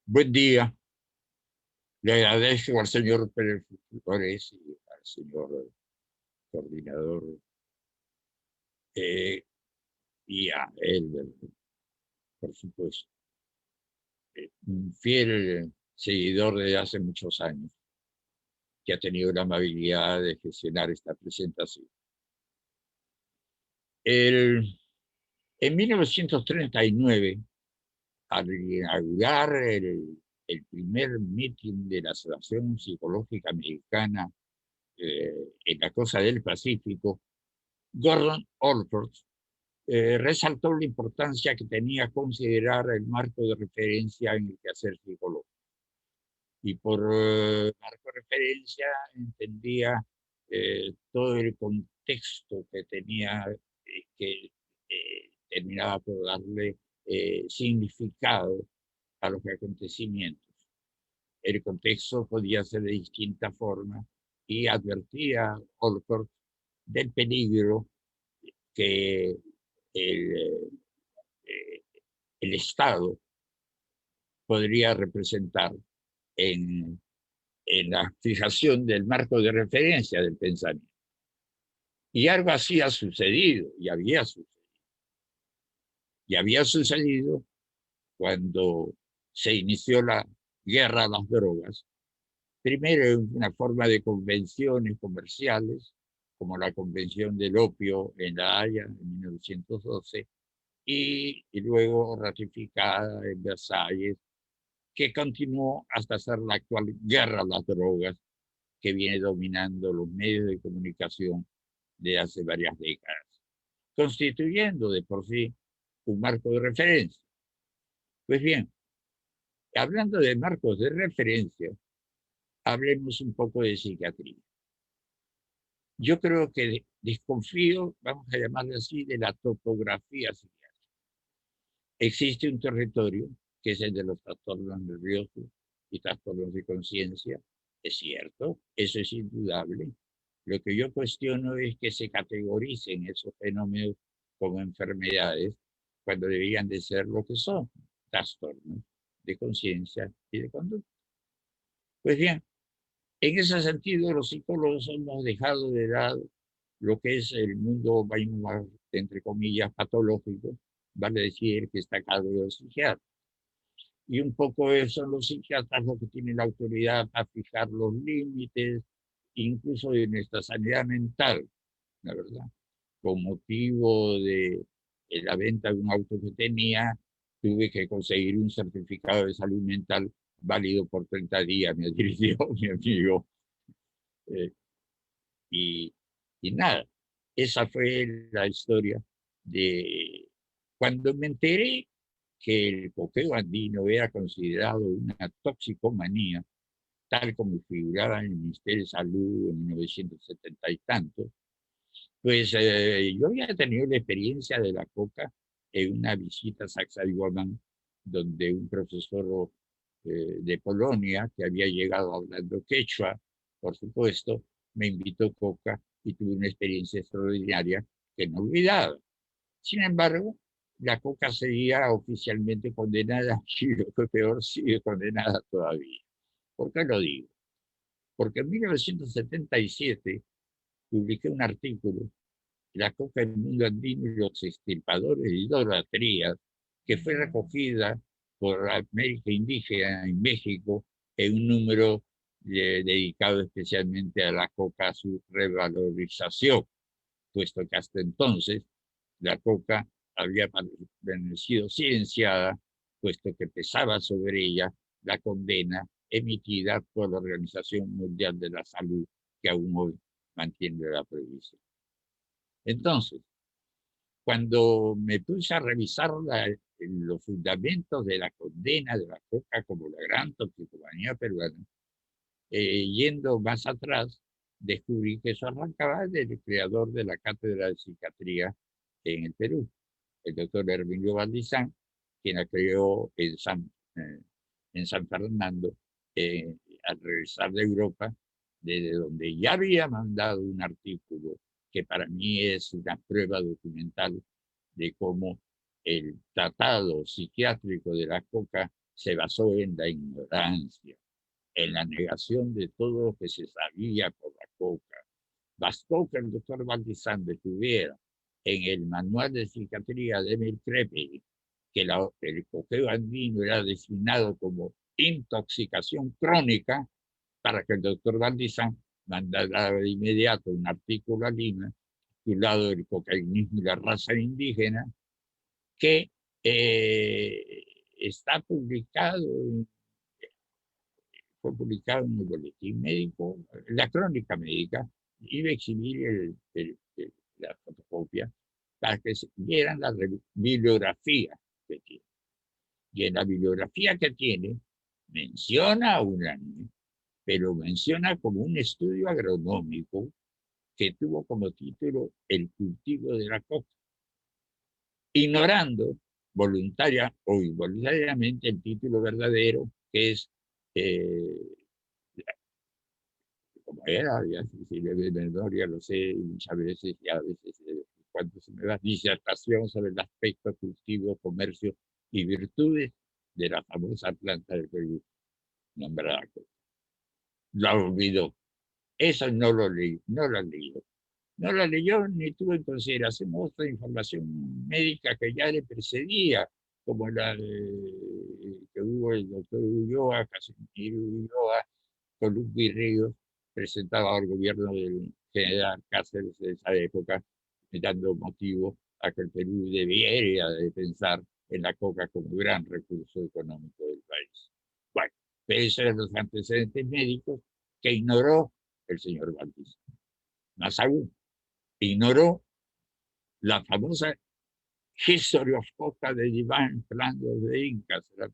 Buen día. Le agradezco al señor Pérez Flores y al señor coordinador eh, y a él, por supuesto, un fiel seguidor de hace muchos años que ha tenido la amabilidad de gestionar esta presentación. El, en 1939, al inaugurar el primer meeting de la Asociación Psicológica Americana en la costa del Pacífico, Gordon Allport resaltó la importancia que tenía considerar el marco de referencia en el quehacer psicológico. Y por marco de referencia entendía todo el contexto que tenía, que terminaba por darle significado a los acontecimientos. El contexto podía ser de distinta forma y advertía Allport del peligro que el, eh, el Estado podría representar en, en la fijación del marco de referencia del pensamiento. Y algo así ha sucedido, y había sucedido. Y había sucedido cuando se inició la guerra a las drogas, primero en una forma de convenciones comerciales, como la Convención del Opio en La Haya en 1912, y luego ratificada en Versalles, que continuó hasta ser la actual guerra a las drogas que viene dominando los medios de comunicación de hace varias décadas, constituyendo de por sí un marco de referencia. Pues bien, hablando de marcos de referencia, hablemos un poco de psiquiatría. Yo creo que desconfío, vamos a llamarle así, de la topografía psiquiátrica. Existe un territorio que es el de los trastornos nerviosos y trastornos de conciencia, es cierto, eso es indudable. Lo que yo cuestiono es que se categoricen esos fenómenos como enfermedades cuando deberían de ser lo que son, trastornos de conciencia y de conducta. Pues bien, en ese sentido los psicólogos hemos dejado de lado lo que es el mundo, entre comillas, patológico, vale decir que está a cargo de los psiquiatras. Y un poco son los psiquiatras los que tienen la autoridad para fijar los límites, incluso de nuestra sanidad mental, la verdad. Con motivo de la venta de un auto que tenía, tuve que conseguir un certificado de salud mental válido por 30 días, me dirigió mi amigo. Eh, y, y nada, esa fue la historia de cuando me enteré que el coqueo andino era considerado una toxicomanía, tal como figuraba en el Ministerio de Salud en 1970 y tanto, pues yo había tenido la experiencia de la coca en una visita a Sacsayhuamán, donde un profesor de Polonia, que había llegado hablando quechua, por supuesto, me invitó coca y tuve una experiencia extraordinaria que no olvidaba. Sin embargo, la coca seguía oficialmente condenada y lo que peor, sigue condenada todavía. ¿Por qué lo digo? Porque en 1977 publiqué un artículo, La coca en el mundo andino y los extirpadores de idolatría, que fue recogida por América Indígena en México en un número dedicado especialmente a la coca, a su revalorización, puesto que hasta entonces la coca había permanecido silenciada, puesto que pesaba sobre ella la condena emitida por la Organización Mundial de la Salud, que aún hoy mantiene la prohibición. Entonces, cuando me puse a revisar los fundamentos de la condena de la coca como la gran toxicomanía peruana, yendo más atrás, descubrí que eso arrancaba del creador de la Cátedra de Psiquiatría en el Perú, el doctor Herminio Valdizán, quien la creó en San Fernando, al regresar de Europa, desde donde ya había mandado un artículo que para mí es una prueba documental de cómo el tratado psiquiátrico de la coca se basó en la ignorancia, en la negación de todo lo que se sabía por la coca. Bastó que el doctor Valdizán tuviera en el manual de psiquiatría de Emil Krepel que el coqueo andino era designado como intoxicación crónica para que el doctor Valdizán mandara de inmediato un artículo a Lima titulado El cocainismo y la raza indígena, que está publicado, fue publicado en el boletín médico, la crónica médica. Iba a exhibir la fotocopia para que se vieran la bibliografía que tiene. Y en la bibliografía que tiene, menciona a un anime, pero menciona como un estudio agronómico que tuvo como título El cultivo de la coca, ignorando voluntaria o involuntariamente el título verdadero, que es, como era, ya si le de memoria lo sé muchas veces, y a veces cuando se me da disertación sobre el aspecto cultivo, comercio y virtudes de la famosa planta del Perú, nombrada coca. La olvidó. Eso no lo leí, no lo leí. No la leyó ni tuvo en consideración otra información médica que ya le precedía, como la que hubo el doctor Ulloa, Casimiro Ulloa, con Luz Ríos, presentaba al gobierno del general Cáceres de esa época, dando motivo a que el Perú debiera de pensar en la coca como gran recurso económico del país. Bueno, esos eran los antecedentes médicos que ignoró el señor Valdés. Más aún, ignoró la famosa History of Coca de Divine Plant of the Incas, la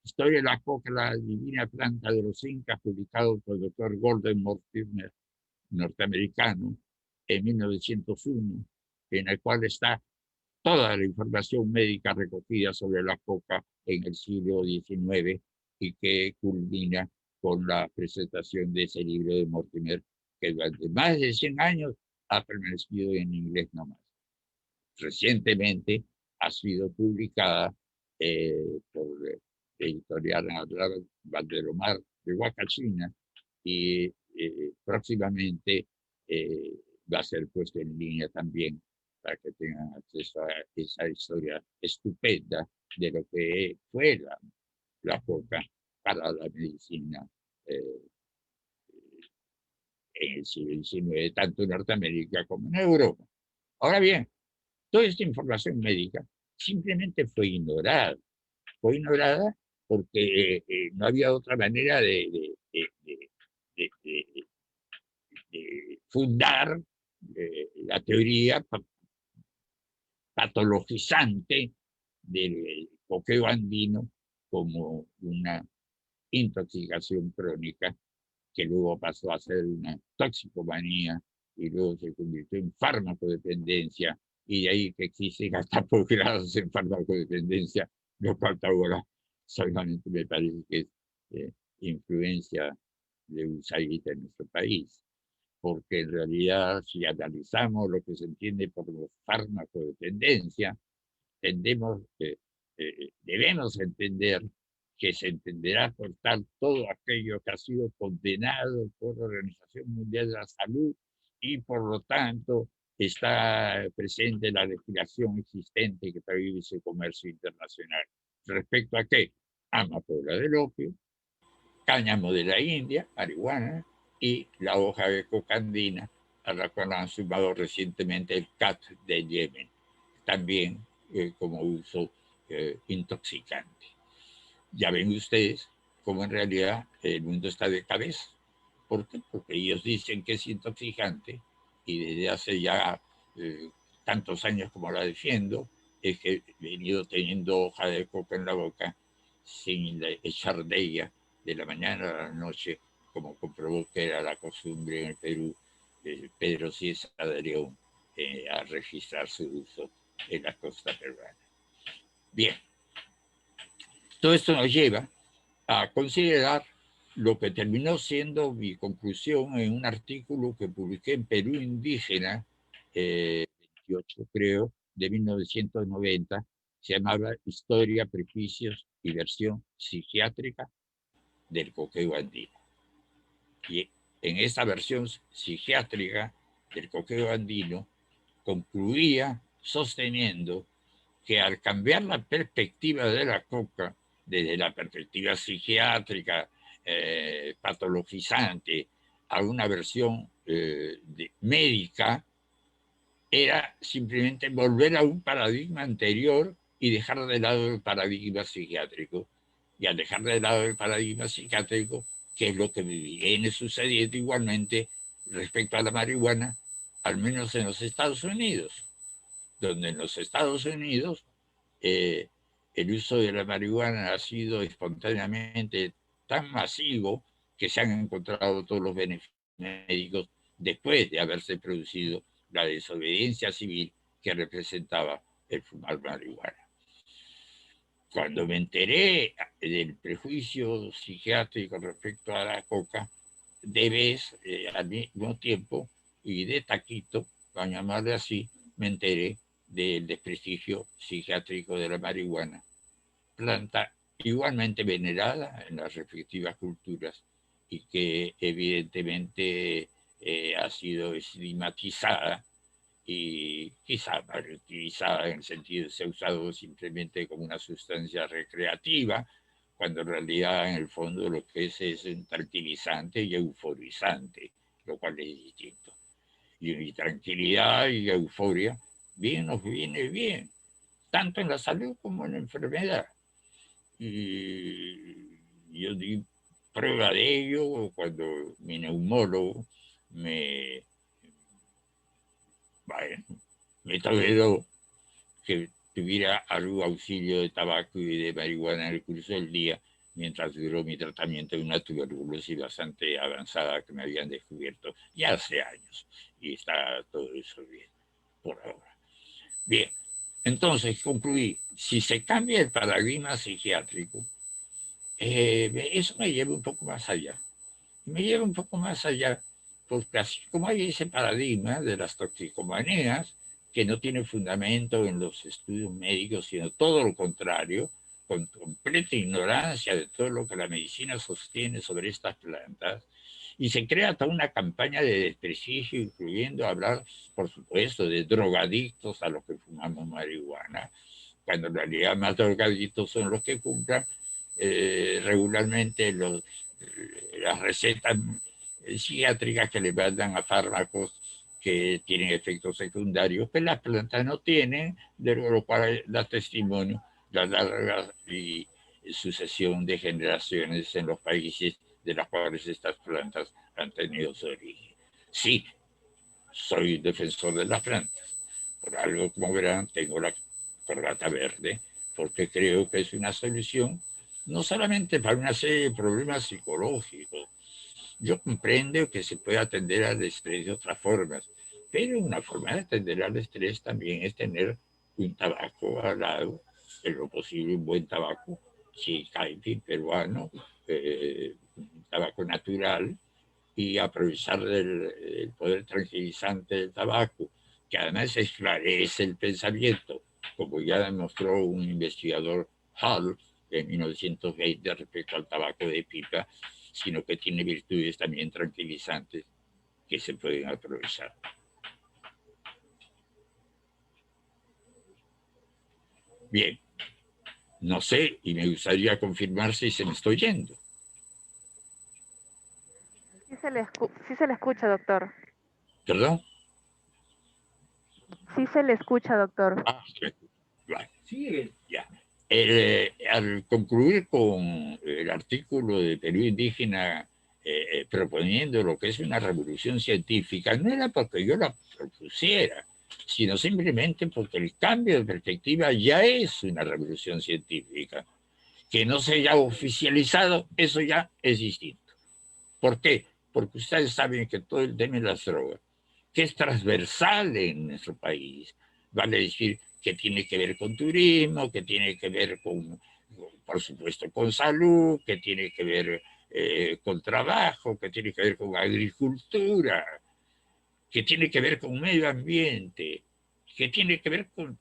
historia de la coca, la divina planta de los incas, publicado por el doctor Gordon Mortimer, norteamericano, en 1901, en el cual está toda la información médica recogida sobre la coca en el siglo XIX y que culmina con la presentación de ese libro de Mortimer, que durante más de 100 años ha permanecido en inglés nomás. Recientemente ha sido publicada por editorial Valdelomar de Huacachina y próximamente va a ser puesto en línea también para que tengan acceso a esa historia estupenda de lo que fue la coca para la medicina en el siglo XIX, tanto en Norteamérica como en Europa. Ahora bien, toda esta información médica simplemente fue ignorada porque no había otra manera de fundar la teoría patologizante del coqueo andino como una intoxicación crónica que luego pasó a ser una toxicomanía y luego se convirtió en farmacodependencia y de ahí que existen hasta posgrados en farmacodependencia, lo cual ahora solamente me parece que es influencia de USAID en nuestro país, porque en realidad si analizamos lo que se entiende por farmacodependencia, debemos entender que se entenderá por tal todo aquello que ha sido condenado por la Organización Mundial de la Salud y por lo tanto está presente la legislación existente que prohíbe ese comercio internacional. ¿Respecto a qué? Amapola del opio, cáñamo de la India, marihuana, y la hoja de coca andina, a la cual han sumado recientemente el CAT de Yemen, también como uso intoxicante. Ya ven ustedes cómo en realidad el mundo está de cabeza. ¿Por qué? Porque ellos dicen que es intoxicante y desde hace ya tantos años como la defiendo, es que he venido teniendo hoja de coca en la boca sin echar de ella de la mañana a la noche, como comprobó que era la costumbre en el Perú de Pedro Ciesa de León a registrar su uso en la costa peruana. Bien, todo esto nos lleva a considerar lo que terminó siendo mi conclusión en un artículo que publiqué en Perú Indígena, 28 creo, de 1990, se llamaba Historia, Prejuicios y Versión Psiquiátrica del coqueo andino. Y en esta versión psiquiátrica del coqueo andino concluía sosteniendo que al cambiar la perspectiva de la coca, desde la perspectiva psiquiátrica, patologizante, a una versión médica, era simplemente volver a un paradigma anterior y dejar de lado el paradigma psiquiátrico. Y al dejar de lado el paradigma psiquiátrico, que es lo que viene sucediendo igualmente respecto a la marihuana, al menos en los Estados Unidos, donde en los Estados Unidos el uso de la marihuana ha sido espontáneamente tan masivo que se han encontrado todos los beneficios médicos después de haberse producido la desobediencia civil que representaba el fumar marihuana. Cuando me enteré del prejuicio psiquiátrico respecto a la coca, de vez, al mismo tiempo, y de taquito, para llamarle así, me enteré del desprestigio psiquiátrico de la marihuana, planta igualmente venerada en las respectivas culturas y que evidentemente ha sido estigmatizada y quizá mal utilizada en el sentido de se ha usado simplemente como una sustancia recreativa, cuando en realidad en el fondo lo que es un tranquilizante y euforizante, lo cual es distinto. Y tranquilidad y euforia bien nos viene bien, tanto en la salud como en la enfermedad. Y yo di prueba de ello cuando mi neumólogo bueno, me toleró que tuviera algún auxilio de tabaco y de marihuana en el curso del día, mientras duró mi tratamiento de una tuberculosis bastante avanzada que me habían descubierto ya hace años. Y está todo eso bien, por ahora. Bien, entonces concluí, si se cambia el paradigma psiquiátrico, eso me lleva un poco más allá. Me lleva un poco más allá, porque así como hay ese paradigma de las toxicomanías, que no tiene fundamento en los estudios médicos, sino todo lo contrario, con completa ignorancia de todo lo que la medicina sostiene sobre estas plantas, y se crea toda una campaña de desprestigio, incluyendo hablar, por supuesto, de drogadictos a los que fumamos marihuana, cuando en realidad más drogadictos son los que compran regularmente las recetas psiquiátricas que le mandan a fármacos que tienen efectos secundarios que las plantas no tienen, de lo cual da testimonio la larga y sucesión de generaciones en los países de las cuales estas plantas han tenido su origen. Sí, soy defensor de las plantas. Por algo, como verán, tengo la corbata verde, porque creo que es una solución no solamente para una serie de problemas psicológicos. Yo comprendo que se puede atender al estrés de otras formas, pero una forma de atender al estrés también es tener un tabaco al lado, en lo posible un buen tabaco, chicaipi peruano, un tabaco natural, y aprovechar el poder tranquilizante del tabaco, que además esclarece el pensamiento, como ya demostró un investigador Hall en 1920 respecto al tabaco de pipa, sino que tiene virtudes también tranquilizantes que se pueden aprovechar. Bien, no sé, y me gustaría confirmar si se me estoy yendo. Sí se le escucha, doctor. ¿Perdón? Sí se le escucha, doctor. Ah, vale. Sí, ya. Al concluir con el artículo de Perú Indígena proponiendo lo que es una revolución científica, no era porque yo la propusiera, sino simplemente porque el cambio de perspectiva ya es una revolución científica. Que no se haya oficializado, eso ya es distinto. ¿Por qué? Porque ustedes saben que todo el tema de las drogas, que es transversal en nuestro país, vale decir que tiene que ver con turismo, que tiene que ver con, por supuesto, con salud, que tiene que ver con trabajo, que tiene que ver con agricultura, que tiene que ver con medio ambiente, que tiene que ver con,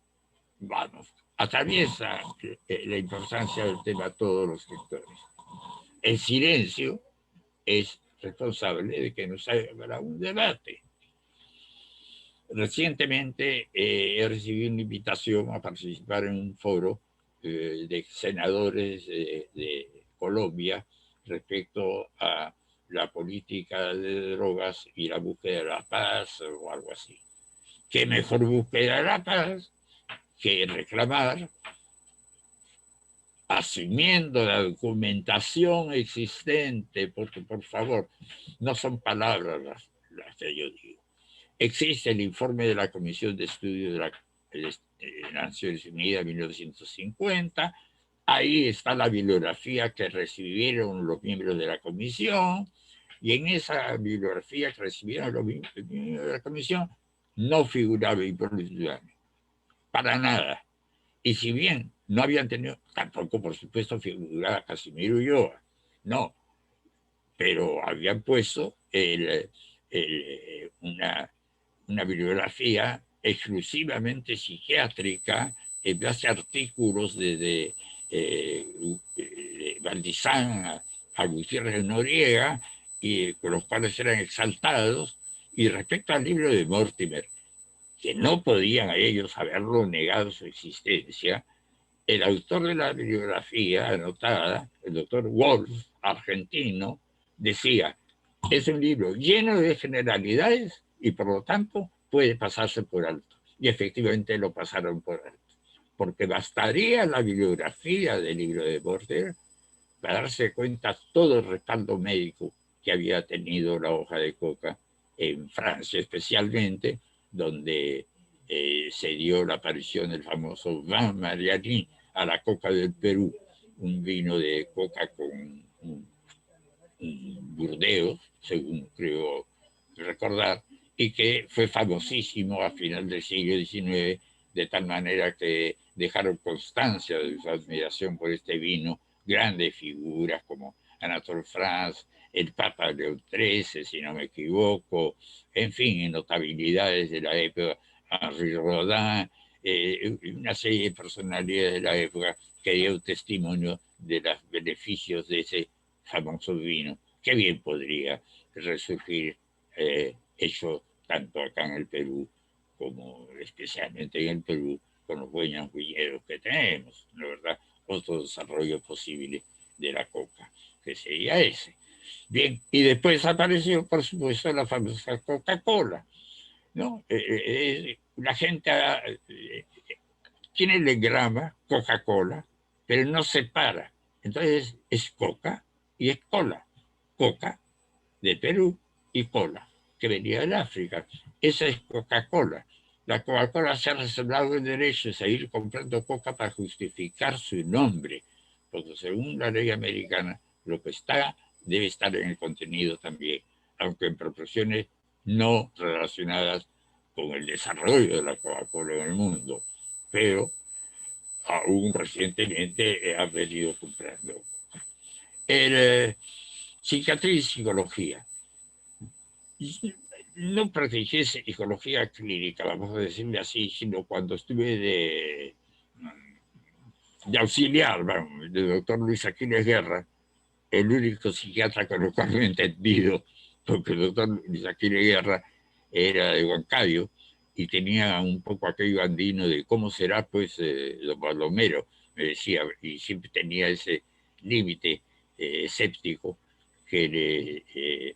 vamos, atraviesa la importancia del tema a todos los sectores. El silencio es responsable de que no se haga un debate. Recientemente he recibido una invitación a participar en un foro de senadores de Colombia respecto a la política de drogas y la búsqueda de la paz o algo así. ¿Qué mejor búsqueda de la paz que reclamar, asumiendo la documentación existente, porque por favor, no son palabras las que yo digo? Existe el informe de la Comisión de Estudio de las Naciones Unidas de 1950. Ahí está la bibliografía que recibieron los miembros de la comisión, y en esa bibliografía que recibieron los miembros de la comisión no figuraba el pueblo ciudadano, para nada. Y si bien no habían tenido, tampoco por supuesto figuraba Casimiro Ulloa, no, pero habían puesto una bibliografía exclusivamente psiquiátrica en base a artículos de Valdizán a Gutiérrez Noriega, y con los cuales eran exaltados. Y respecto al libro de Mortimer, que no podían a ellos haberlo negado su existencia, el autor de la bibliografía anotada, el doctor Wolf, argentino, decía: es un libro lleno de generalidades y por lo tanto puede pasarse por alto. Y efectivamente lo pasaron por alto, porque bastaría la bibliografía del libro de Mortimer para darse cuenta todo el respaldo médico que había tenido la hoja de coca en Francia, especialmente, donde se dio la aparición del famoso vin Mariani a la coca del Perú, un vino de coca con un Burdeos, según creo recordar, y que fue famosísimo a final del siglo XIX, de tal manera que dejaron constancia de su admiración por este vino grandes figuras como Anatole France, el Papa León XIII, si no me equivoco, en fin, notabilidades de la época, Henri Rodin, una serie de personalidades de la época que dio testimonio de los beneficios de ese famoso vino. Qué bien podría resurgir eso tanto acá en el Perú como especialmente en el Perú con los buenos viñedos que tenemos, la verdad, otro desarrollo posible de la coca, que sería ese. Bien, y después apareció, por supuesto, la famosa Coca-Cola, ¿no? La gente tiene el engrama Coca-Cola, pero no separa. Entonces es coca y es cola. Coca de Perú y cola, que venía del África. Esa es Coca-Cola. La Coca-Cola se ha reservado el derecho de seguir comprando coca para justificar su nombre, porque según la ley americana, lo que está debe estar en el contenido también, aunque en proporciones no relacionadas con el desarrollo de la Coca-Cola en el mundo. Pero aún recientemente ha venido comprando. Psiquiatría y psicología. No practiqué psicología clínica, vamos a decirle así, sino cuando estuve de auxiliar, vamos, del doctor Luis Aquiles Guerra, el único psiquiatra con el cual me he entendido, porque el doctor Luis Aquiles Guerra era de Huancayo y tenía un poco aquello andino de cómo será, pues, don Baldomero, me decía, y siempre tenía ese límite escéptico que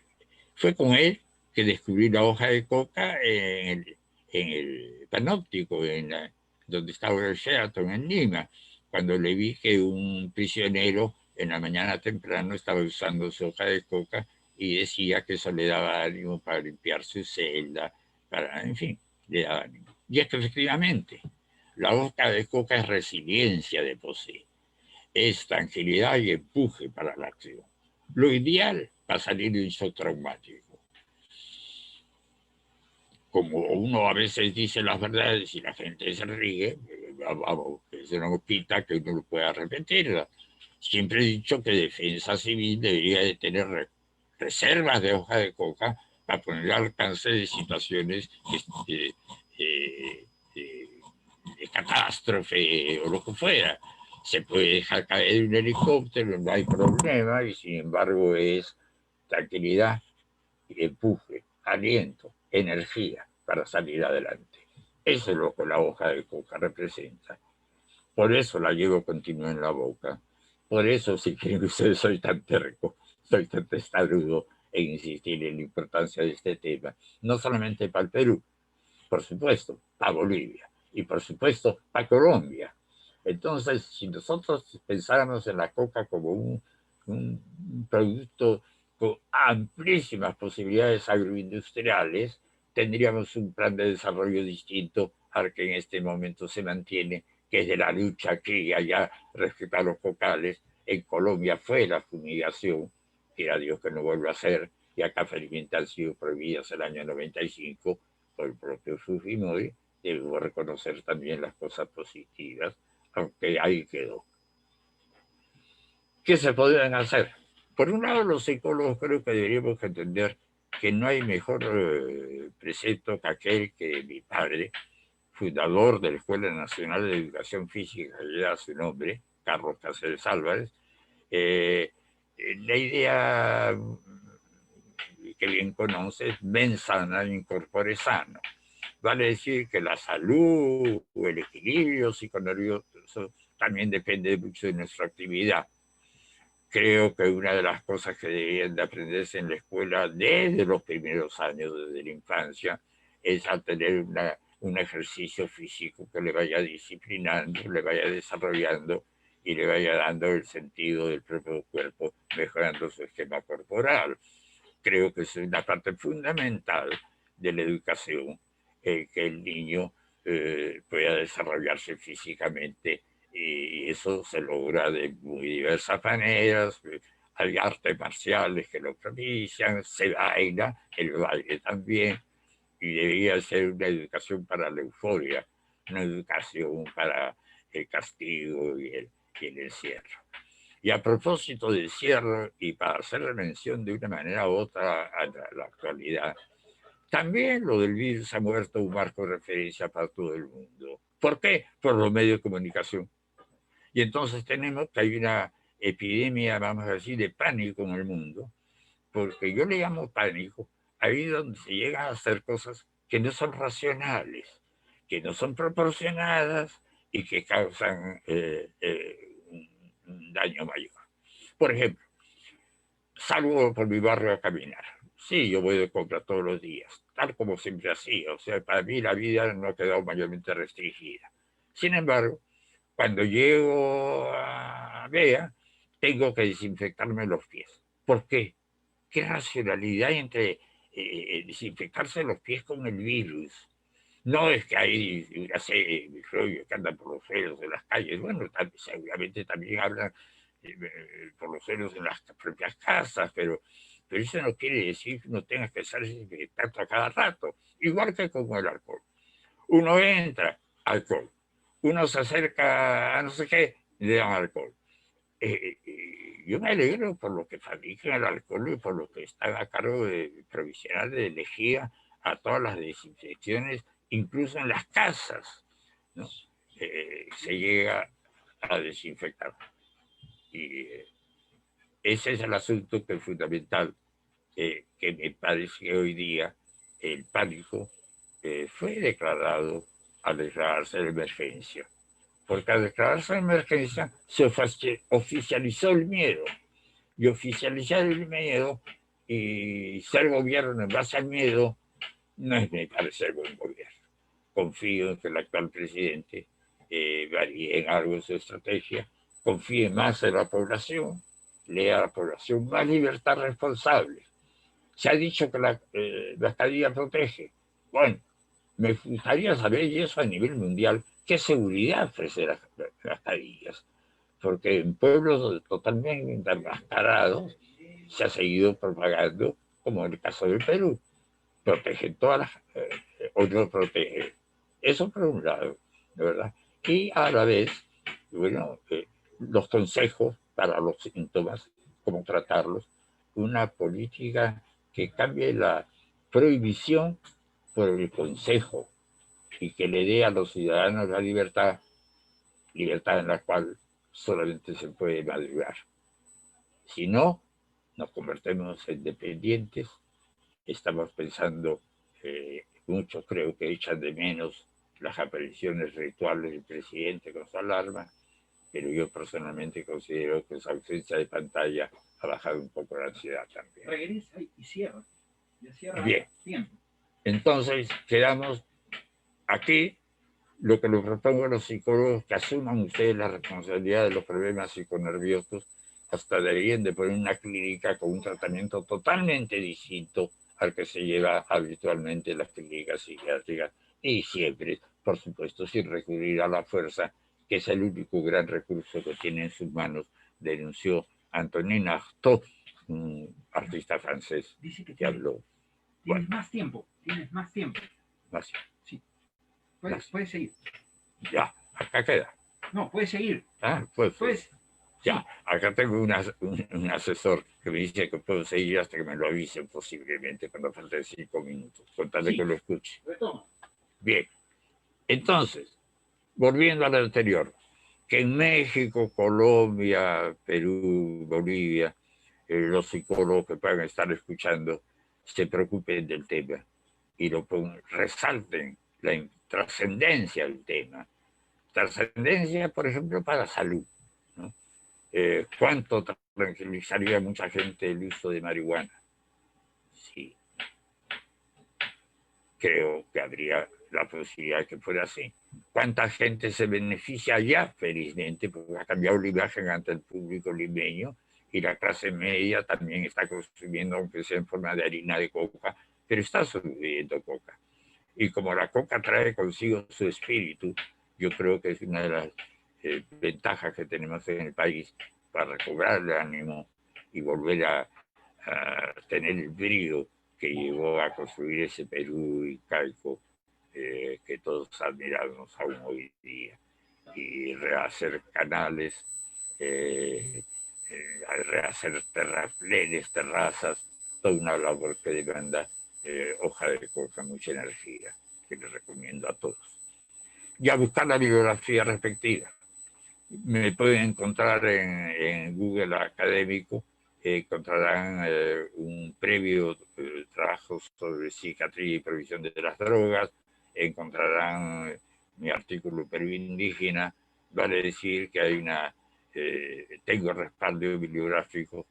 fue con él que descubrí la hoja de coca en el panóptico, donde estaba el Sheraton en Lima, cuando le vi que un prisionero en la mañana temprano estaba usando su hoja de coca y decía que eso le daba ánimo para limpiar su celda, en fin, le daba ánimo. Y es que efectivamente, la hoja de coca es resiliencia de por sí, es tranquilidad y empuje para la acción. Lo ideal para salir de un shock traumático. Como uno a veces dice las verdades y la gente se ríe, eso no quita que uno lo pueda repetirla. Siempre he dicho que Defensa Civil debería de tener reservas de hoja de coca para poner al alcance de situaciones catástrofe o lo que fuera. Se puede dejar caer un helicóptero, no hay problema, y sin embargo es tranquilidad, empuje, aliento, energía para salir adelante. Eso es lo que la hoja de coca representa. Por eso la llevo continua en la boca. Por eso, si quieren ustedes, soy tan terco, soy tan testarudo en insistir en la importancia de este tema. No solamente para el Perú, por supuesto, para Bolivia y por supuesto para Colombia. Entonces, si nosotros pensáramos en la coca como un producto con amplísimas posibilidades agroindustriales, tendríamos un plan de desarrollo distinto al que en este momento se mantiene, que es de la lucha aquí y allá respecto a los cocales. En Colombia fue la fumigación, que a Dios que no vuelva a ser, y acá felizmente han sido prohibidas el año 95 por el propio Fujimori. Debo reconocer también las cosas positivas, aunque ahí quedó. ¿Qué se podrían hacer? Por un lado, los psicólogos creo que deberíamos entender que no hay mejor precepto que aquel que mi padre, fundador de la Escuela Nacional de Educación Física, que lleva su nombre, Carlos Cáceres Álvarez, la idea que bien conoces, mens sana in corpore sano. Vale decir que la salud o el equilibrio psiconervioso también depende mucho de nuestra actividad. Creo que una de las cosas que deberían de aprenderse en la escuela desde los primeros años, desde la infancia, es a tener un ejercicio físico que le vaya disciplinando, le vaya desarrollando y le vaya dando el sentido del propio cuerpo, mejorando su esquema corporal. Creo que es una parte fundamental de la educación, que el niño pueda desarrollarse físicamente, y eso se logra de muy diversas maneras. Hay artes marciales que lo propician, se baila, el baile también, y debería ser una educación para la euforia, una educación para el castigo y el encierro. Y a propósito del cierre, y para hacer mención de una manera u otra a la actualidad, también lo del virus ha muerto un marco de referencia para todo el mundo. ¿Por qué? Por los medios de comunicación. Y entonces tenemos que hay una epidemia, vamos a decir, de pánico en el mundo, porque yo le llamo pánico ahí donde se llegan a hacer cosas que no son racionales, que no son proporcionadas y que causan un daño mayor. Por ejemplo, salgo por mi barrio a caminar. Sí, yo voy de compra todos los días, tal como siempre hacía. O sea, para mí la vida no ha quedado mayormente restringida. Sin embargo, cuando llego a Bea, tengo que desinfectarme los pies. ¿Por qué? ¿Qué racionalidad hay entre desinfectarse los pies con el virus? No es que hay una serie de microbios que andan por los suelos de las calles. Bueno, seguramente también hablan por los suelos en las propias casas, pero eso no quiere decir que uno tenga que estar desinfectando a cada rato. Igual que con el alcohol. Uno entra, alcohol. Uno se acerca a no sé qué, le dan alcohol. Yo me alegro por lo que fabrican el alcohol y por lo que están a cargo de provisional de lejía a todas las desinfecciones, incluso en las casas, ¿no? Se llega a desinfectar. Y ese es el asunto que es fundamental, que me parece que hoy día el pánico fue declarado al declararse de emergencia. Porque al declararse de emergencia se oficializó el miedo. Y oficializar el miedo y ser gobierno en base al miedo no es, me parece, buen gobierno. Confío en que el actual presidente varíe en algo de su estrategia, confíe más en la población, lea a la población más libertad responsable. Se ha dicho que la estadía protege. Bueno, me gustaría saber, y eso a nivel mundial, qué seguridad ofrece las estadías. Porque en pueblos totalmente enmascarados se ha seguido propagando, como en el caso del Perú. Protegen todas las, otros protegen. Eso por un lado, ¿de verdad? Y a la vez, bueno, los consejos para los síntomas, cómo tratarlos, una política que cambie la prohibición por el consejo, y que le dé a los ciudadanos la libertad en la cual solamente se puede madurar. Si no, nos convertimos en dependientes. Estamos pensando, muchos creo que echan de menos las apariciones rituales del presidente con su alarma, pero yo personalmente considero que su ausencia de pantalla ha bajado un poco la ansiedad también. Regresa y cierra. Ya cierra. Bien. Tiempo. Entonces, quedamos aquí. Lo que les propongo a los psicólogos que asuman ustedes la responsabilidad de los problemas psiconerviosos, hasta deberían de poner una clínica con un tratamiento totalmente distinto al que se lleva habitualmente en las clínicas psiquiátricas, y siempre, por supuesto, sin recurrir a la fuerza, que es el único gran recurso que tiene en sus manos, denunció Antonin Artaud, un artista francés. Dice que habló. Tienes más tiempo. Más. Sí. Puedes seguir. Ya, acá queda. No, puedes seguir. Ah, pues. Ya, Sí. acá tengo un asesor que me dice que puedo seguir hasta que me lo avisen posiblemente cuando falten 5 minutos. Contarle que lo escuche. Retoma. Bien. Entonces, volviendo a lo anterior, que en México, Colombia, Perú, Bolivia, los psicólogos que puedan estar escuchando se preocupen del tema y resalten la trascendencia del tema. Trascendencia, por ejemplo, para salud, ¿no? ¿Cuánto tranquilizaría a mucha gente el uso de marihuana? Sí. Creo que habría la posibilidad de que fuera así. ¿Cuánta gente se beneficia ya, felizmente, porque ha cambiado la imagen ante el público limeño y la clase media también está consumiendo, aunque sea en forma de harina de coca, pero está subiendo coca. Y como la coca trae consigo su espíritu, yo creo que es una de las ventajas que tenemos en el país para recobrar el ánimo y volver a tener el brío que llevó a construir ese Perú incaico que todos admiramos aún hoy día. Y rehacer canales, rehacer terraplenes, terrazas, toda una labor que demanda hoja de coca, mucha energía, que les recomiendo a todos. Y a buscar la bibliografía respectiva. Me pueden encontrar en Google Académico, encontrarán un previo trabajo sobre psiquiatría y previsión de las drogas, encontrarán mi artículo Perú indígena, vale decir que hay tengo respaldo bibliográfico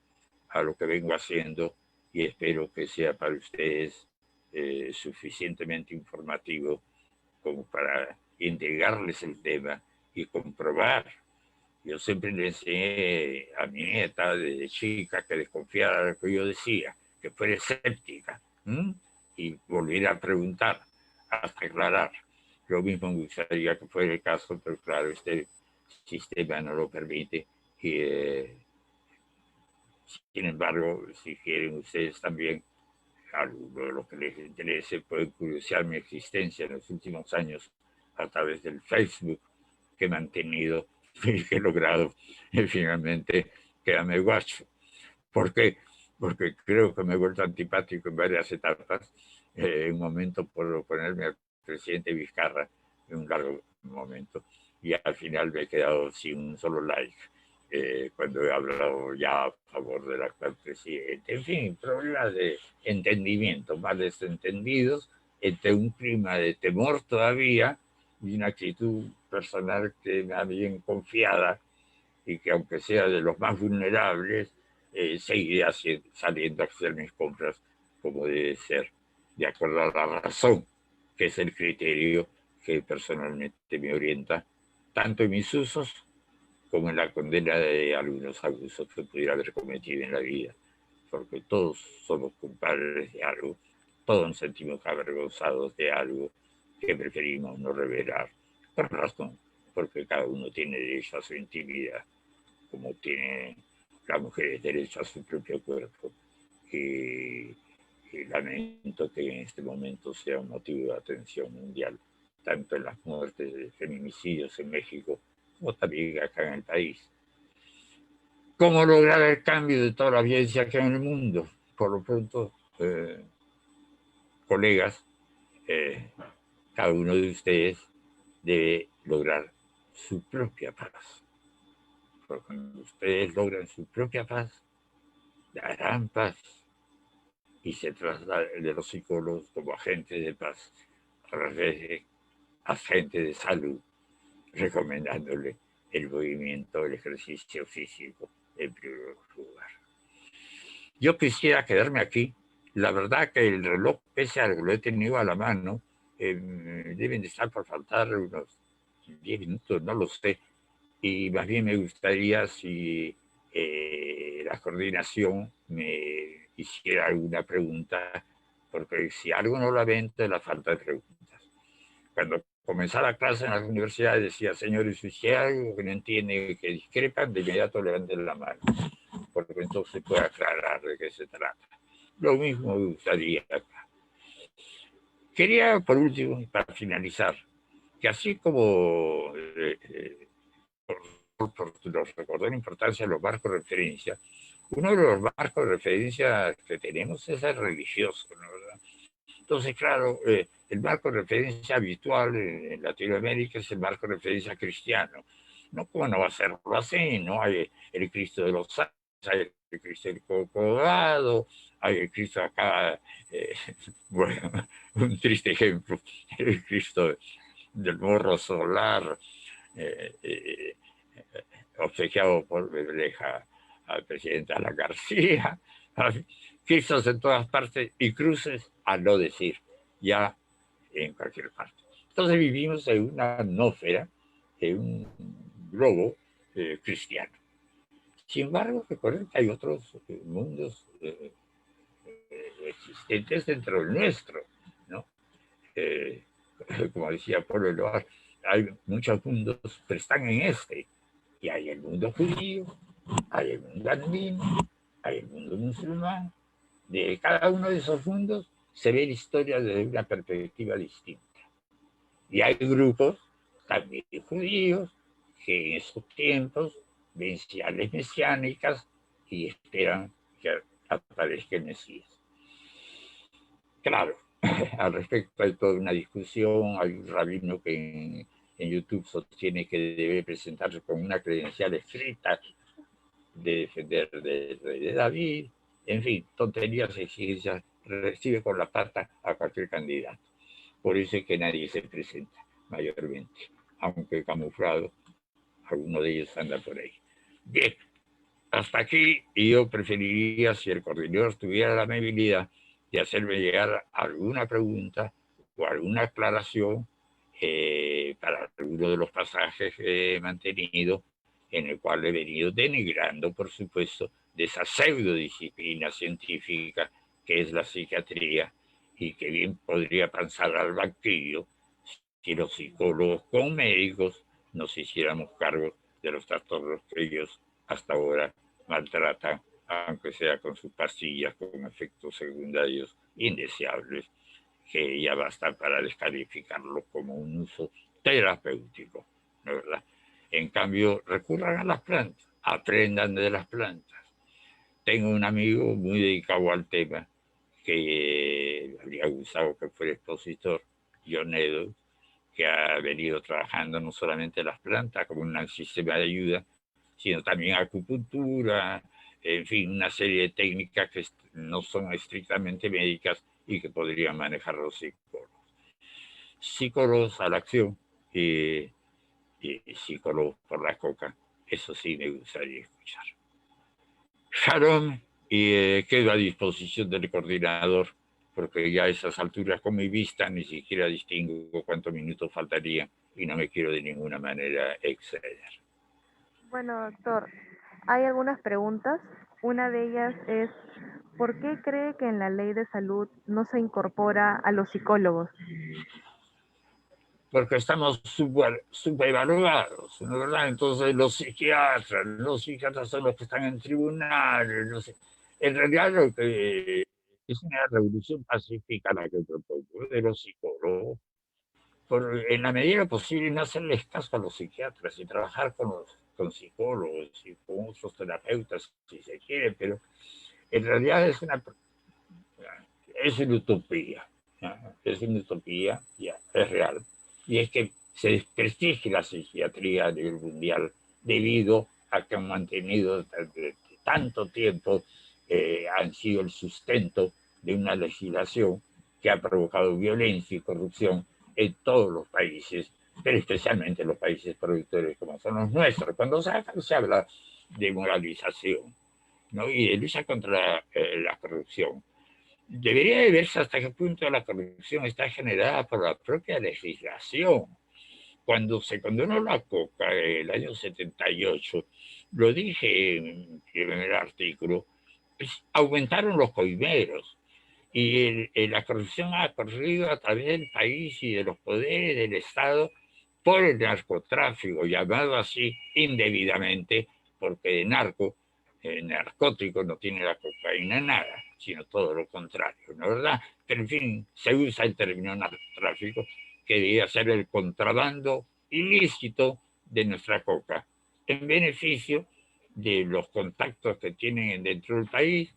a lo que vengo haciendo y espero que sea para ustedes suficientemente informativo como para entregarles el tema y comprobar. Yo siempre le enseñé a mi nieta desde chica que desconfiara de lo que yo decía, que fuera escéptica y volviera a preguntar hasta aclarar. Lo mismo me gustaría que fuera el caso, pero claro, este sistema no lo permite. Y, sin embargo, si quieren ustedes también algo de lo que les interese, pueden curiosear mi existencia en los últimos años a través del Facebook que he mantenido y que he logrado finalmente quedarme guacho. ¿Por qué? Porque creo que me he vuelto antipático en varias etapas. Un momento por oponerme al presidente Vizcarra, en un largo momento, y al final me he quedado sin un solo like. Cuando he hablado ya a favor del actual presidente. En fin, problemas de entendimiento, más desentendidos, entre un clima de temor todavía y una actitud personal que me ha bien confiada y que aunque sea de los más vulnerables, seguiré saliendo a hacer mis compras como debe ser, de acuerdo a la razón, que es el criterio que personalmente me orienta, tanto en mis usos como en la condena de algunos abusos que pudiera haber cometido en la vida, porque todos somos culpables de algo, todos nos sentimos avergonzados de algo que preferimos no revelar, por razón, porque cada uno tiene derecho a su intimidad, como tiene la mujer derecho a su propio cuerpo. Y lamento que en este momento sea un motivo de atención mundial, tanto en las muertes de feminicidios en México como también acá en el país. ¿Cómo lograr el cambio de toda la violencia que hay en el mundo? Por lo pronto, colegas, cada uno de ustedes debe lograr su propia paz. Porque cuando ustedes logran su propia paz, darán paz y se trasladan de los psicólogos como agentes de paz a través de agentes de salud, recomendándole el movimiento, el ejercicio físico en primer lugar. Yo quisiera quedarme aquí. La verdad que el reloj, pese a que lo he tenido a la mano, deben de estar por faltar unos 10 minutos, no lo sé. Y más bien me gustaría si la coordinación me hiciera alguna pregunta, porque si algo no lamento es la falta de preguntas. Cuando comenzaba la clase en las universidades decía, señores, si hay algo que no entienden, que discrepan, de inmediato levanten la mano, porque entonces se puede aclarar de qué se trata. Lo mismo me gustaría acá. Quería, por último, para finalizar, que así como nos recordó la importancia de los marcos de referencia, uno de los marcos de referencia que tenemos es el religioso, ¿no? ¿Verdad? Entonces, claro, el marco de referencia habitual en Latinoamérica es el marco de referencia cristiano. No, ¿cómo no va a serlo así? ¿No? Hay el Cristo de los Santos, hay el Cristo del Cocodado, hay el Cristo acá, bueno, un triste ejemplo, el Cristo del Morro Solar, obsequiado por Bebeleja al presidente Alan García, Cristos en todas partes y cruces, a no decir, ya en cualquier parte. Entonces vivimos en una atmósfera, en un globo cristiano. Sin embargo, recuerden que hay otros mundos existentes dentro del nuestro, ¿no? Como decía Pablo Eluard, hay muchos mundos, pero están en este. Y hay el mundo judío, hay el mundo andino, hay el mundo musulmán. De cada uno de esos mundos se ve la historia desde una perspectiva distinta. Y hay grupos, también judíos, que en esos tiempos ven señales mesiánicas y esperan que aparezca el Mesías. Claro, al respecto hay toda una discusión, hay un rabino que en YouTube sostiene que debe presentarse con una credencial escrita de defender del rey de David, en fin, tonterías, exigencias, recibe con la pata a cualquier candidato. Por eso es que nadie se presenta mayormente, aunque camuflado, alguno de ellos anda por ahí. Bien, hasta aquí, y yo preferiría, si el coordinador tuviera la amabilidad de hacerme llegar alguna pregunta o alguna aclaración para alguno de los pasajes que he mantenido, en el cual he venido denigrando, por supuesto, de esa pseudodisciplina científica que es la psiquiatría y que bien podría pasar al banquillo si los psicólogos con médicos nos hiciéramos cargo de los trastornos que ellos hasta ahora maltratan, aunque sea con sus pastillas con efectos secundarios indeseables, que ya basta para descalificarlo como un uso terapéutico, ¿no, verdad? En cambio, recurran a las plantas, aprendan de las plantas. Tengo un amigo muy dedicado al tema, que habría gustado que fuera expositor, John Edo, que ha venido trabajando no solamente las plantas como un sistema de ayuda, sino también acupuntura, en fin, una serie de técnicas que no son estrictamente médicas y que podrían manejar los psicólogos. Psicólogos a la acción y psicólogos por la coca, eso sí me gustaría escuchar. Shalom, y quedo a disposición del coordinador, porque ya a esas alturas con mi vista ni siquiera distingo cuántos minutos faltarían y no me quiero de ninguna manera exceder. Bueno, doctor, hay algunas preguntas. Una de ellas es, ¿por qué cree que en la ley de salud no se incorpora a los psicólogos? Porque estamos subevaluados, ¿no es verdad? Entonces los psiquiatras son los que están en tribunales, no sé. En realidad lo que es una revolución pacífica la que propongo de los psicólogos, en la medida posible no hacerles caso a los psiquiatras y trabajar con psicólogos y con otros terapeutas si se quiere, pero en realidad es una utopía. ¿ya? Es una utopía, ya, es real. Y es que se desprestigia la psiquiatría a nivel mundial debido a que han mantenido tanto tiempo, han sido el sustento de una legislación que ha provocado violencia y corrupción en todos los países, pero especialmente en los países productores como son los nuestros. Cuando se habla de moralización, ¿no? Y de lucha contra la corrupción, debería de verse hasta qué punto la corrupción está generada por la propia legislación. Cuando se condenó la coca en el año 78, lo dije en el artículo, pues, aumentaron los coimeros y la corrupción ha corrido a través del país y de los poderes del Estado por el narcotráfico, llamado así indebidamente, porque de narcótico no tiene la cocaína nada, sino todo lo contrario, ¿no es verdad? Pero en fin, se usa el término narcotráfico, que debería ser el contrabando ilícito de nuestra coca, en beneficio de los contactos que tienen dentro del país,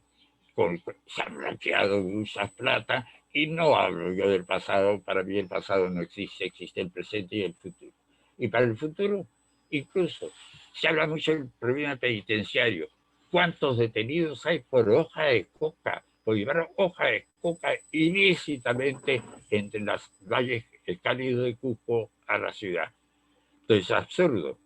se han blanqueado muchas plata, y no hablo yo del pasado, para mí el pasado no existe, existe el presente y el futuro. Y para el futuro, incluso, se habla mucho del problema penitenciario. ¿Cuántos detenidos hay por hoja de coca? Por llevar hoja de coca ilícitamente entre las valles cálidos de Cusco a la ciudad. Entonces es absurdo.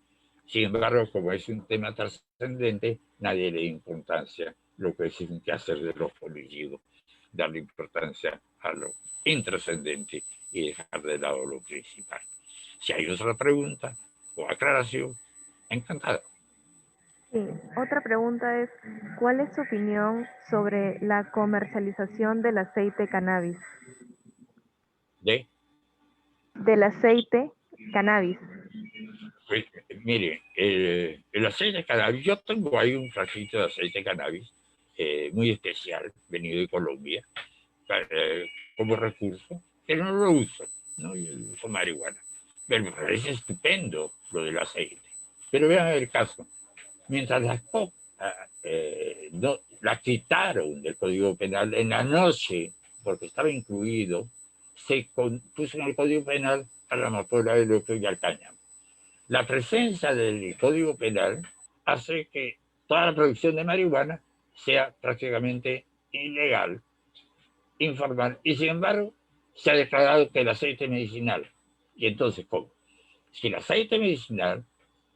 Sin embargo, como es un tema trascendente, nadie le da importancia, lo que es un quehacer de los políticos, darle importancia a lo intrascendente y dejar de lado lo principal. Si hay otra pregunta o aclaración, encantado. Sí, otra pregunta es, ¿cuál es su opinión sobre la comercialización del aceite cannabis? ¿De? Del aceite cannabis. Pues, mire, el aceite de cannabis, yo tengo ahí un frasquito de aceite de cannabis muy especial, venido de Colombia, como recurso, pero no lo uso, ¿no? Yo uso marihuana. Pero me parece estupendo lo del aceite. Pero vean el caso, mientras la coca no, la quitaron del Código Penal en la noche, porque estaba incluido, se puso en el Código Penal a la amapola del opio y al cáñamo. La presencia del Código Penal hace que toda la producción de marihuana sea prácticamente ilegal, informal, y sin embargo se ha declarado que el aceite medicinal. Y entonces, ¿cómo? Si el aceite medicinal,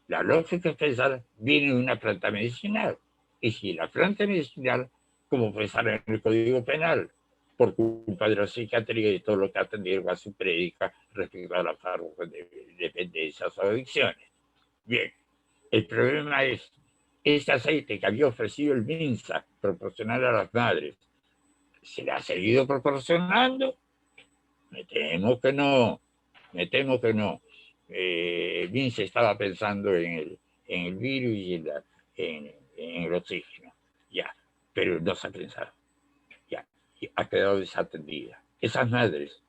la lógica es pensar, viene de una planta medicinal. Y si la planta medicinal, como pensar en el Código Penal, por culpa de la psiquiatría y todo lo que ha atendido a su prédica respecto a las dependencias o adicciones. Bien, el problema es, este aceite que había ofrecido el MINSA proporcionar a las madres, ¿se le ha seguido proporcionando? Me temo que no, me temo que no. MINSA estaba pensando en el virus y en el oxígeno, ya, pero no se ha pensado, ya, y ha quedado desatendida. Esas madres,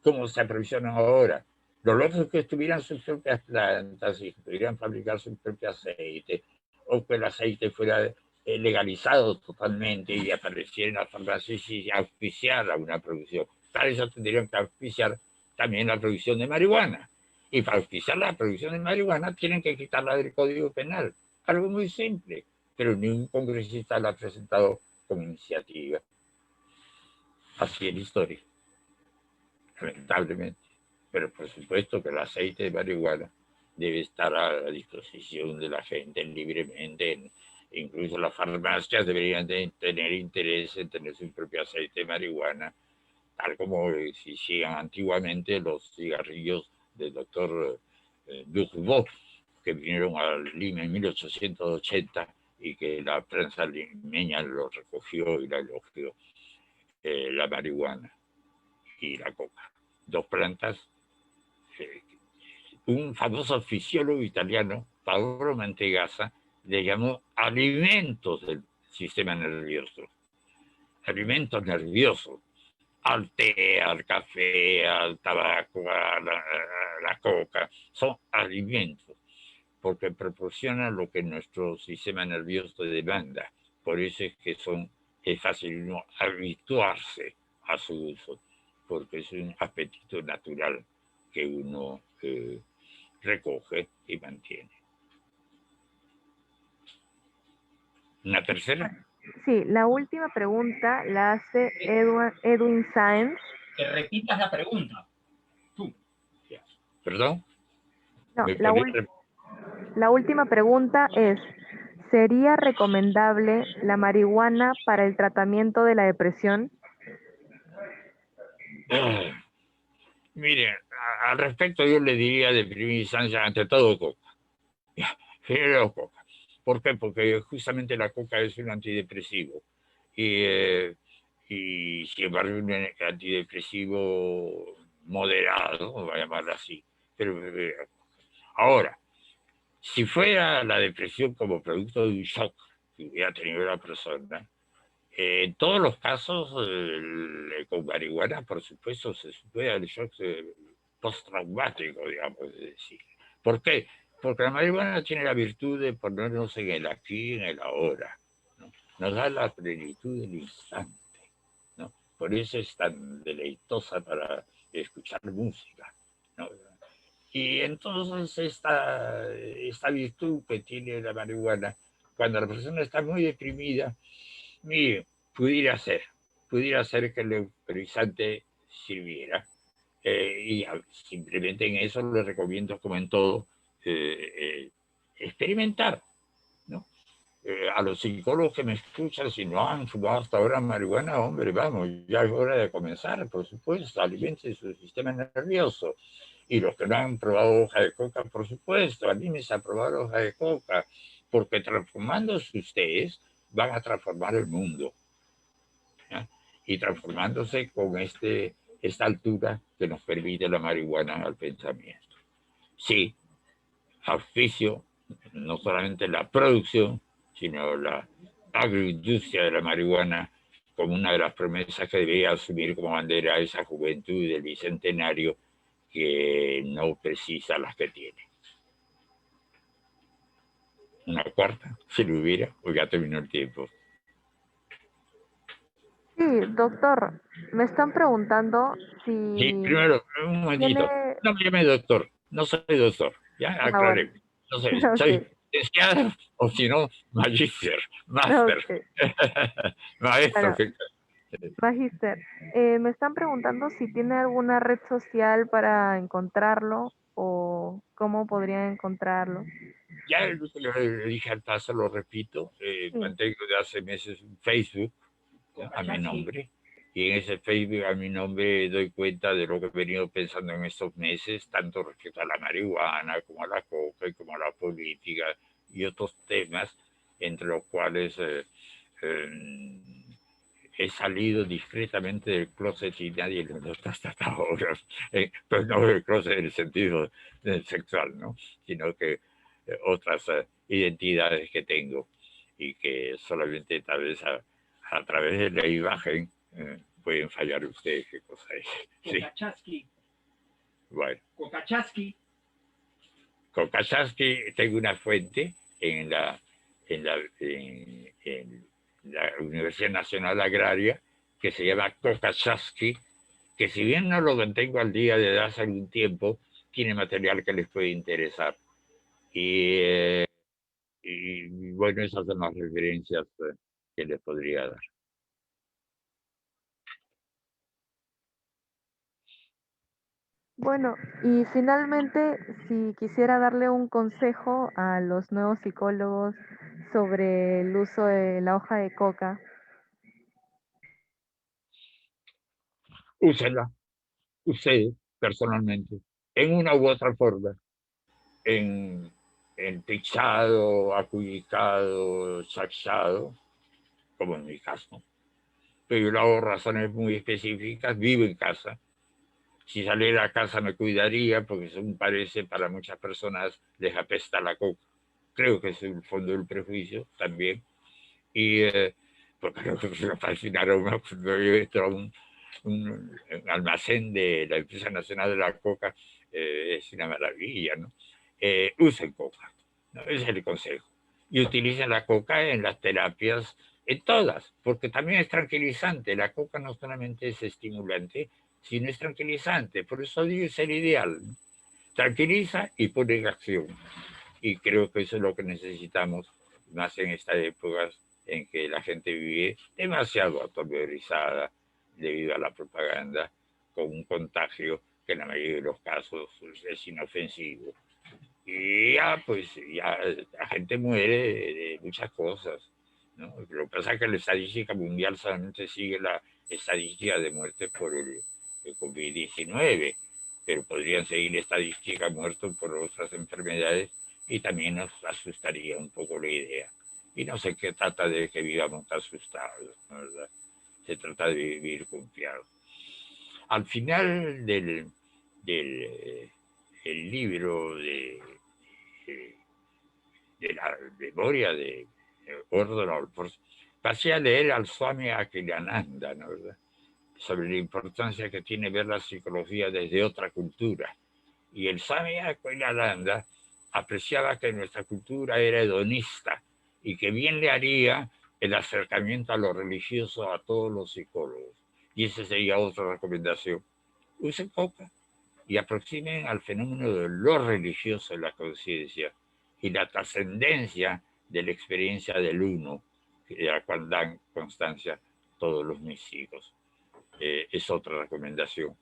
¿cómo se aprovisionan ahora? Los locos que tuvieran sus propias plantas y pudieran fabricar su propio aceite, o que el aceite fuera legalizado totalmente y apareciera en las farmacias y auspiciara una producción. Para eso tendrían que auspiciar también la producción de marihuana. Y para auspiciar la producción de marihuana tienen que quitarla del Código Penal. Algo muy simple, pero ningún congresista la ha presentado como iniciativa. Así es la historia, lamentablemente. Pero por supuesto que el aceite de marihuana debe estar a la disposición de la gente libremente. Incluso las farmacias deberían de tener interés en tener su propio aceite de marihuana, tal como se hacían antiguamente los cigarrillos del doctor Ducrot, que vinieron a Lima en 1880 y que la prensa limeña lo recogió y la elogió, la marihuana y la coca. Dos plantas. Un famoso fisiólogo italiano, Paolo Mantegazza, le llamó alimentos del sistema nervioso. Alimentos nerviosos. Al té, al café, al tabaco, a la coca. Son alimentos, porque proporcionan lo que nuestro sistema nervioso demanda. Por eso es que es fácil no habituarse a su uso. porque es un apetito natural que uno recoge y mantiene. ¿Una tercera? Sí, la última pregunta la hace Edwin Sáenz. Que repitas la pregunta. Tú. ¿Perdón? No, ¿Me podría la última pregunta es, ¿sería recomendable la marihuana para el tratamiento de la depresión? Mire, al respecto yo le diría de primera instancia, ante todo coca. Primero coca. ¿Por qué? Porque justamente la coca es un antidepresivo. Y sin embargo, un antidepresivo moderado, vamos a llamarlo así. Pero ahora, si fuera la depresión como producto de un shock que hubiera tenido la persona, en todos los casos, con marihuana, por supuesto, se supera el shock postraumático, digamos, es decir. ¿Por qué? Porque la marihuana tiene la virtud de ponernos en el aquí y en el ahora, ¿no? Nos da la plenitud del instante, ¿no? Por eso es tan deleitosa para escuchar música, ¿no? Y entonces esta virtud que tiene la marihuana, cuando la persona está muy deprimida, mire, pudiera ser que el euperizante sirviera. Y simplemente en eso le recomiendo, como en todo, experimentar, ¿no? A los psicólogos que me escuchan, si no han fumado hasta ahora marihuana, hombre, vamos, ya es hora de comenzar, por supuesto, alimenten su sistema nervioso. Y los que no han probado hoja de coca, por supuesto, anímense a probar hoja de coca, porque transformándose ustedes van a transformar el mundo. ¿Ya? Y transformándose con esta altura que nos permite la marihuana al pensamiento. Sí, auspicio no solamente la producción, sino la agroindustria de la marihuana como una de las promesas que debería asumir como bandera esa juventud del bicentenario que no precisa las que tiene. Una cuarta, si lo hubiera, pues ya terminó el tiempo. Sí, doctor, me están preguntando si Sí, primero, un momentito. tiene... No me llame doctor, no soy doctor, ya Ah, bueno, aclaré. No sé, soy ok, licenciado o si no, magíster, máster, ok. maestro. Bueno, Magister, me están preguntando si tiene alguna red social para encontrarlo o cómo podrían encontrarlo. Ya le dije al paso, lo repito, Sí, mantengo de hace meses un Facebook a mi nombre. Y en ese Facebook a mi nombre doy cuenta de lo que he venido pensando en estos meses, tanto respecto a la marihuana, como a la coca, y como a la política y otros temas, entre los cuales eh, he salido discretamente del closet y nadie lo nota hasta ahora. Pero no del closet en el sentido sexual, ¿no? Sino que otras identidades que tengo y que solamente tal vez a través de la imagen pueden fallar ustedes qué cosa es. Sí. Cocachaski. Bueno. Cocachaski. Cocachaski, tengo una fuente en la Universidad Nacional Agraria que se llama Cocachaski, que si bien no lo mantengo al día desde hace algún tiempo, tiene material que les puede interesar. Y bueno, esas son las referencias que les podría dar. bueno, y finalmente, si quisiera darle un consejo a los nuevos psicólogos sobre el uso de la hoja de coca. Úsenla, ustedes personalmente, en una u otra forma, en techado, aculicado, saxado, como en mi caso. Pero yo lo hago razones muy específicas, vivo en casa. Si saliera a casa me cuidaría, porque según parece, para muchas personas les apesta la coca. Creo que es el fondo del prejuicio también. Y porque no parece un aroma cuando yo entro a un almacén de la Empresa Nacional de la Coca, es una maravilla, ¿no? Usen coca, ¿no? Ese es el consejo. Y utilicen la coca en las terapias, en todas, porque también es tranquilizante. La coca no solamente es estimulante, sino es tranquilizante. Por eso digo, es el ideal. Tranquiliza y pone en acción. Y creo que eso es lo que necesitamos, más en estas épocas en que la gente vive demasiado aterrorizada debido a la propaganda, con un contagio que en la mayoría de los casos es inofensivo. Y ya, pues, ya la gente muere de muchas cosas, ¿no? Lo que pasa es que la estadística mundial solamente sigue la estadística de muerte por el COVID-19, pero podrían seguir estadísticas de muertos por otras enfermedades y también nos asustaría un poco la idea. Y no se trata de que vivamos asustados, ¿no? ¿Verdad? Se trata de vivir confiados. Al final del el libro de la memoria de Gordon Allport, pasé a leer al Swami Akhilananda, ¿no? ¿Verdad? Sobre la importancia que tiene ver la psicología desde otra cultura. Y el Swami Akhilananda apreciaba que nuestra cultura era hedonista y que bien le haría el acercamiento a lo religioso a todos los psicólogos. Y esa sería otra recomendación. Usen coca y aproximen al fenómeno de lo religioso en la conciencia y la trascendencia de la experiencia del uno, de la cual dan constancia todos los místicos. Es otra recomendación.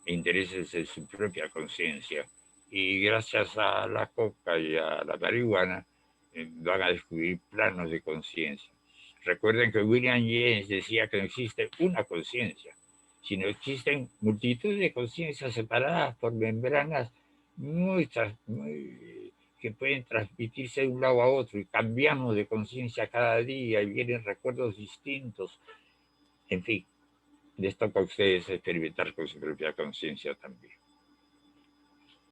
Interésense en su propia conciencia y gracias a la coca y a la marihuana van a descubrir planos de conciencia. Recuerden que William James decía que no existe una conciencia, sino existen multitud de conciencias separadas por membranas que pueden transmitirse de un lado a otro y cambiamos de conciencia cada día y vienen recuerdos distintos. En fin, les toca a ustedes experimentar con su propia conciencia también.